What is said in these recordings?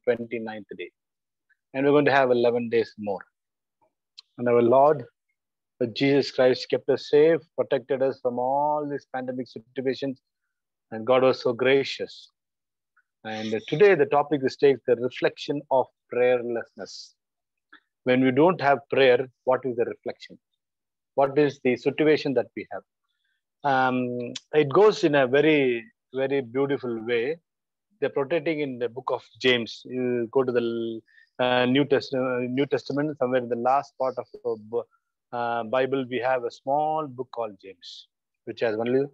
29th day. And we're going to have 11 days more. And our Lord Jesus Christ kept us safe, protected us from all these pandemic situations, and God was so gracious. And today the topic is the reflection of prayerlessness. When we don't have prayer, what is the reflection? What is the situation that we have? It goes in a very, very beautiful way. They're protecting in the book of James. You go to the New Testament, somewhere in the last part of the Bible, we have a small book called James, which has only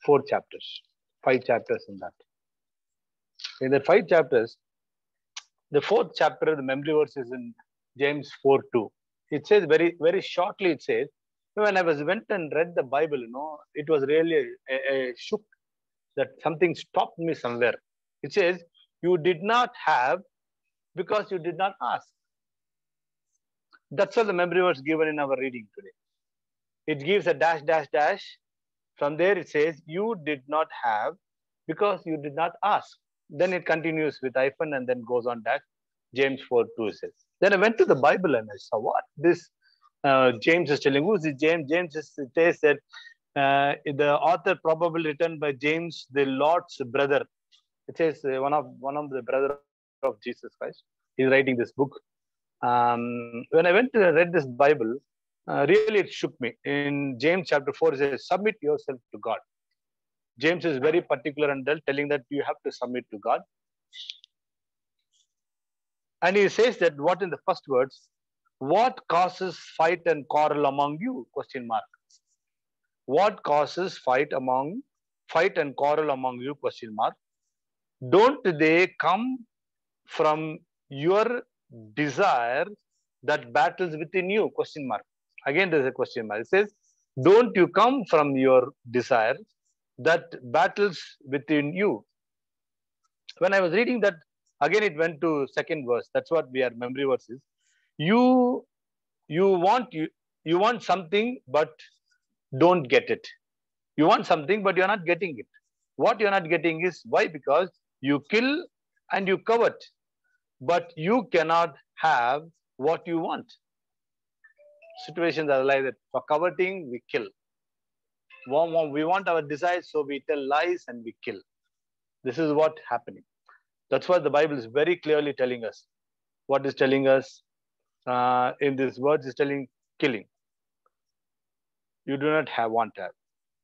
4 chapters, 5 chapters in that. In the 5 chapters, the 4th chapter, the memory verse is in James 4:2. It says very, very shortly, it says, when I went and read the Bible, it was really a shook that something stopped me somewhere. It says, you did not have because you did not ask. That's all the memory verse given in our reading today. It gives a dash, dash, dash. From there it says, you did not have because you did not ask. Then it continues with hyphen and then goes on dash. James 4:2 says. Then I went to the Bible and I saw what this James is telling. Who is it? James? James says that the author probably written by James, the Lord's brother. It says one of the brother of Jesus Christ. He's writing this book. When I went to read this Bible, really it shook me. In James chapter 4, it says, submit yourself to God. James is very particular and telling that you have to submit to God. And he says that what in the first words, what causes fight and quarrel among you? Question mark. What causes fight and quarrel among you? Question mark. Don't they come from your desire that battles within you? Question mark. Again, there's a question mark. It says, don't you come from your desire that battles within you? When I was reading that, again, it went to second verse. That's what we are memory verses. You want something, but don't get it. You want something, but you're not getting it. What you're not getting is why? Because you kill and you covet, but you cannot have what you want. Situations are like that. For coveting, we kill. We want our desires, so we tell lies and we kill. This is what's happening. That's what the Bible is very clearly telling us. What is telling us in these words is telling killing. You do not want to have.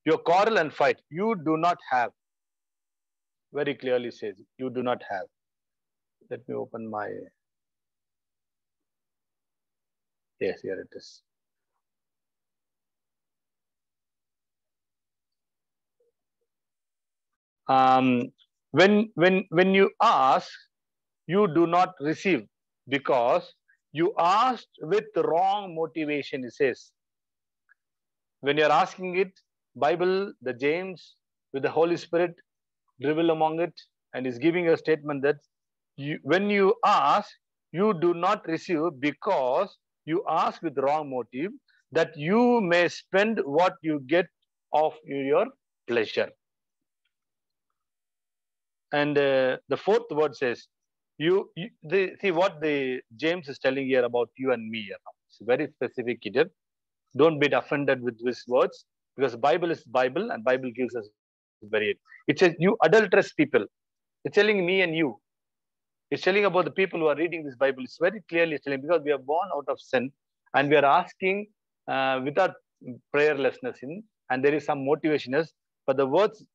Your quarrel and fight, you do not have. Very clearly says, you do not have. Let me open my... Yes, here it is. When you ask, you do not receive because you asked with the wrong motivation, it says. When you're asking it, Bible, the James, with the Holy Spirit, drivel among it, and is giving a statement that when you ask, you do not receive because you ask with wrong motive, that you may spend what you get of your pleasure. And the 4th word says, see what the James is telling here about you and me. It's very specific here. Don't be offended with these words, because Bible is Bible and Bible gives us very. It says, you adulterous people. It's telling me and you. It's telling about the people who are reading this Bible. It's very clearly telling, because we are born out of sin and we are asking without prayerlessness in, and there is some motivation. But the words,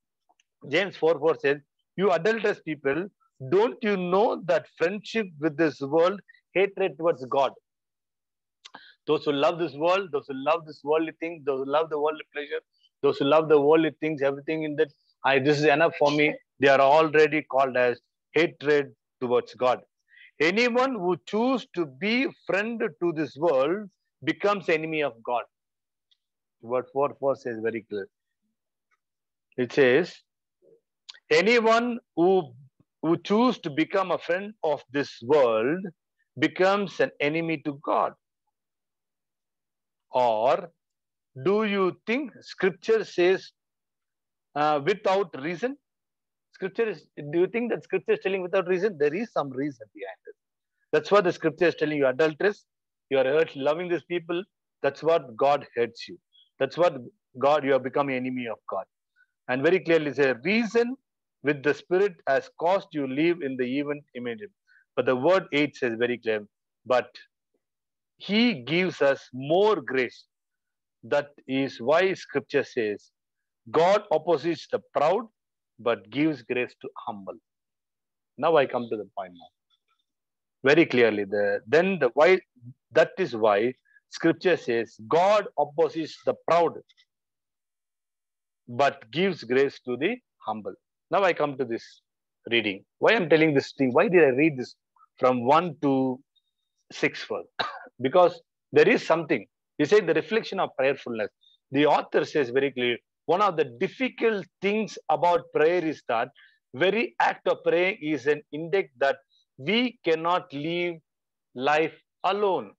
James 4:4 says, you adulterous people, don't you know that friendship with this world, hatred towards God? Those who love this world, those who love this worldly things, those who love the worldly pleasure, those who love the worldly things, everything in that, this is enough for me. They are already called as hatred towards God. Anyone who chooses to be friend to this world becomes enemy of God. Word 4:4 says very clear. It says, anyone who chooses to become a friend of this world becomes an enemy to God. Or do you think Scripture says without reason? Do you think that Scripture is telling without reason? There is some reason behind That's what the scripture is telling you. Adulteress, you are loving these people. That's what God hates you. That's what God, you have become an enemy of God. And very clearly say, reason with the spirit has caused you live in the event immediate. But the word 8 says very clear, but he gives us more grace. That is why scripture says, God opposes the proud, but gives grace to humble. Now I come to the point now. Very clearly, the why, that is why scripture says, God opposes the proud, but gives grace to the humble. Now I come to this reading. Why I'm telling this thing? Why did I read this from 1 to 6 first? Because there is something. He said the reflection of prayerfulness. The author says very clearly, one of the difficult things about prayer is that very act of praying is an index that we cannot live life alone.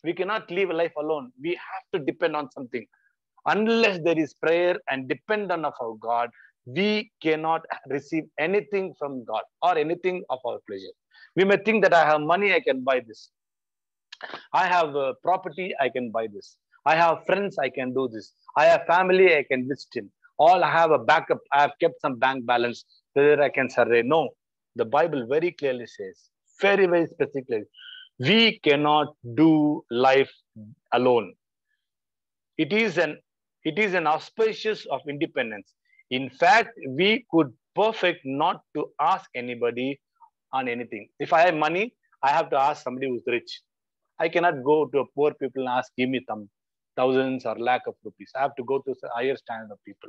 We cannot live life alone. We have to depend on something. Unless there is prayer and dependent of our God, we cannot receive anything from God or anything of our pleasure. We may think that I have money, I can buy this. I have property, I can buy this. I have friends, I can do this. I have family, I can visit him. All I have a backup, I have kept some bank balance where I can survey. No, the Bible very clearly says, very, very specifically, we cannot do life alone. It is an auspicious of independence. In fact, we could perfect not to ask anybody on anything. If I have money, I have to ask somebody who's rich. I cannot go to a poor people and ask, give me some thousands or lakh of rupees. I have to go to a higher standard of people.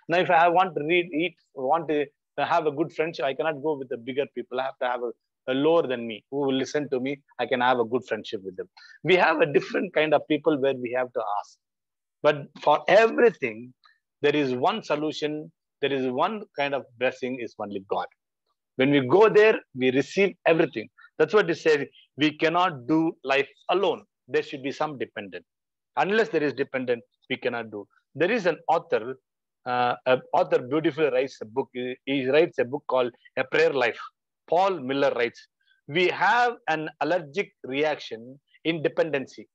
Now, if I want to want to have a good friendship, I cannot go with the bigger people. I have to have a lower than me who will listen to me. I can have a good friendship with them. We have a different kind of people where we have to ask. But for everything, there is one solution. There is one kind of blessing is only God. When we go there, we receive everything. That's what it says. We cannot do life alone. There should be some dependent. Unless there is dependent, we cannot do. There is an author. Author beautifully writes a book. He writes a book called A Prayer Life. Paul Miller writes, we have an allergic reaction in dependency.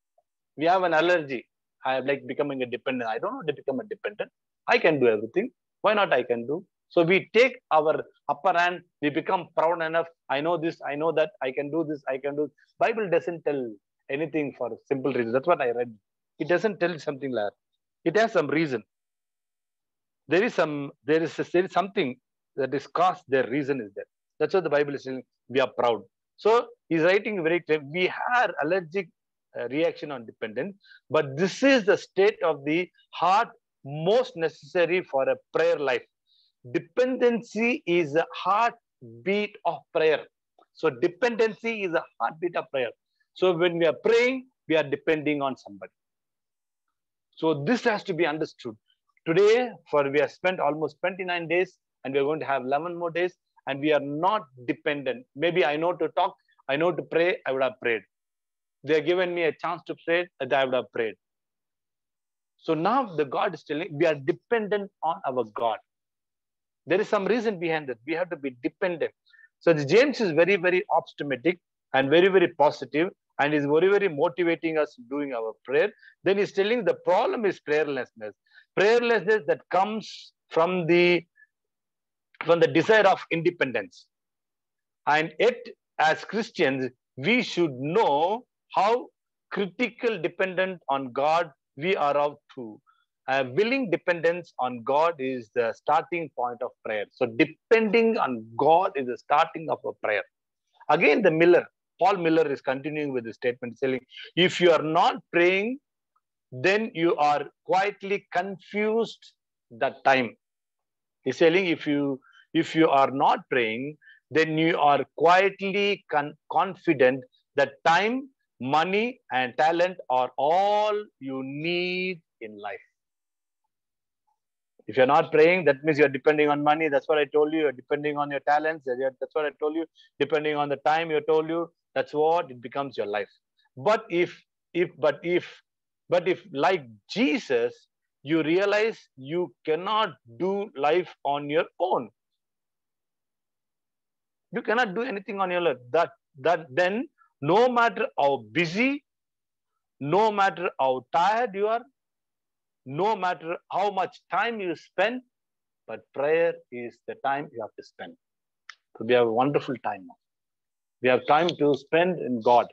We have an allergy. I am like becoming a dependent. I don't want to become a dependent. I can do everything. Why not I can do? So we take our upper hand, we become proud enough. I know this, I know that, I can do this, I can do. Bible doesn't tell anything for simple reason. That's what I read. It doesn't tell something like that. It has some reason. There is something that is caused, their reason is there. That's what the Bible is saying. We are proud. So he's writing very clear. We have allergic reaction on dependence, but this is the state of the heart most necessary for a prayer life. Dependency is a heartbeat of prayer. So dependency is a heartbeat of prayer. So when we are praying, we are depending on somebody. So this has to be understood. Today, we have spent almost 29 days and we are going to have 11 more days and we are not dependent. Maybe I know to talk, I know to pray, I would have prayed. They have given me a chance to pray, that I would have prayed. So now the God is telling, we are dependent on our God. There is some reason behind it. We have to be dependent. So James is very, very optimistic and very, very positive and is very, very motivating us doing our prayer. Then he's telling the problem is prayerlessness. Prayerlessness that comes from the desire of independence. And yet, as Christians, we should know how critical dependent on God we are of to. A willing dependence on God is the starting point of prayer. So depending on God is the starting of a prayer. Again, Paul Miller is continuing with the statement saying, if you are not praying, then you are quietly confused that time. He's saying if you are not praying, then you are quietly confident that time, money, and talent are all you need in life. If you're not praying, that means you're depending on money. That's what I told you. You're depending on your talents. That's what I told you. Depending on the time you told you, that's what it becomes your life. But if like Jesus, you realize you cannot do life on your own. You cannot do anything on your own. Then No matter how busy, no matter how tired you are, no matter how much time you spend, but prayer is the time you have to spend. So we have a wonderful time now. We have time to spend in God.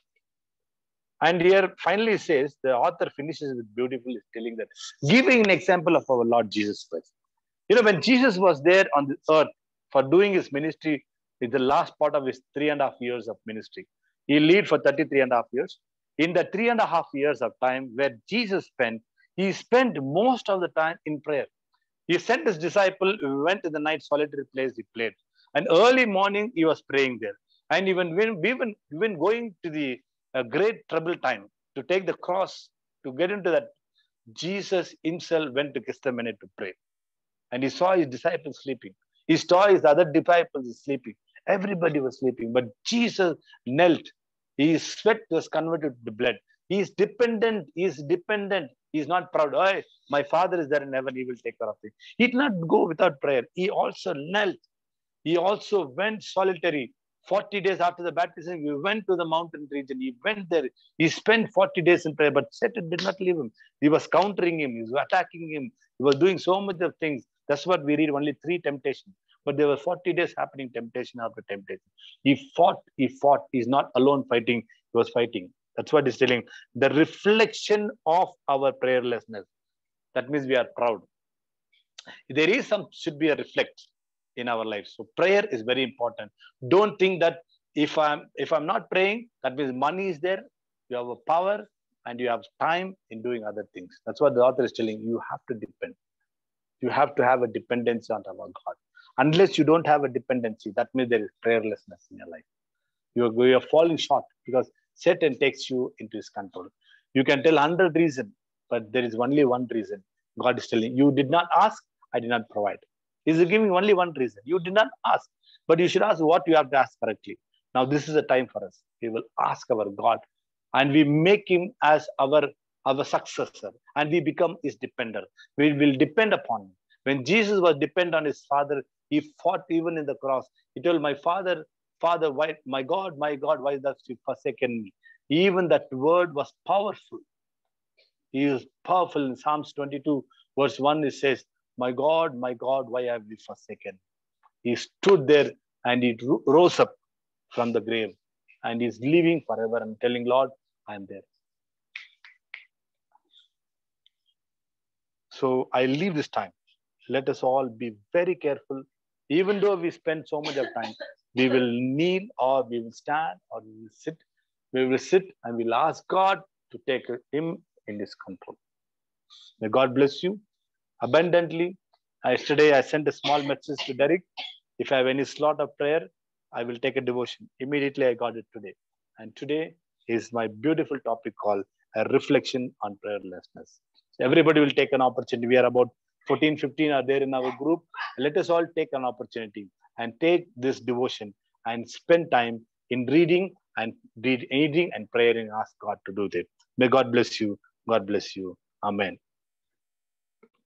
And here finally says, the author finishes with beautifully telling that, giving an example of our Lord Jesus Christ. When Jesus was there on the earth for doing his ministry, in the last part of his 3.5 years of ministry, he lived for 33.5 years. In the 3.5 years of time where Jesus spent, he spent most of the time in prayer. He sent his disciple, went to the night solitary place, he prayed. And early morning, he was praying there. And even going to the great trouble time to take the cross, to get into that, Jesus himself went to Gethsemane to pray. And he saw his disciples sleeping. He saw his other disciples sleeping. Everybody was sleeping. But Jesus knelt. His sweat was converted to blood. He is dependent. He is dependent. He is not proud. Oh, my Father is there in heaven. He will take care of it. He did not go without prayer. He also knelt. He also went solitary. 40 days after the baptism, he went to the mountain region. He went there. He spent 40 days in prayer, but Satan did not leave him. He was countering him. He was attacking him. He was doing so much of things. That's what we read, only 3 temptations. But there were 40 days happening, temptation after temptation. He fought. He's not alone fighting. He was fighting. That's what he's telling. The reflection of our prayerlessness. That means we are proud. There is should be a reflect in our lives. So prayer is very important. Don't think that if I'm not praying, that means money is there, you have a power, and you have time in doing other things. That's what the author is telling you. You have to depend. You have to have a dependency on our God. Unless you don't have a dependency, that means there is prayerlessness in your life. You are falling short because Satan takes you into his control. You can tell 100 reasons, but there is only one reason. God is telling you did not ask, I did not provide. He's giving only one reason. You did not ask, but you should ask what you have to ask correctly. Now, this is a time for us. We will ask our God and we make him as our successor and we become his dependent. We will depend upon him. When Jesus was dependent on his Father, he fought even in the cross. He told, my Father, why, my God, why dost you forsaken me? Even that word was powerful. He is powerful. In Psalms 22, verse 1, it says, my God, why have you forsaken? He stood there and he rose up from the grave and he's living forever and telling, Lord, I'm there. So I leave this time. Let us all be very careful. Even though we spend so much of time, we will kneel or we will stand or we will sit. We will sit and we'll ask God to take him in his control. May God bless you abundantly. Yesterday, I sent a small message to Derek. If I have any slot of prayer, I will take a devotion. Immediately, I got it today. And today is my beautiful topic called a reflection on prayerlessness. So everybody will take an opportunity. We are about 14, 15 are there in our group. Let us all take an opportunity and take this devotion and spend time in reading and praying and ask God to do that. May God bless you. God bless you. Amen.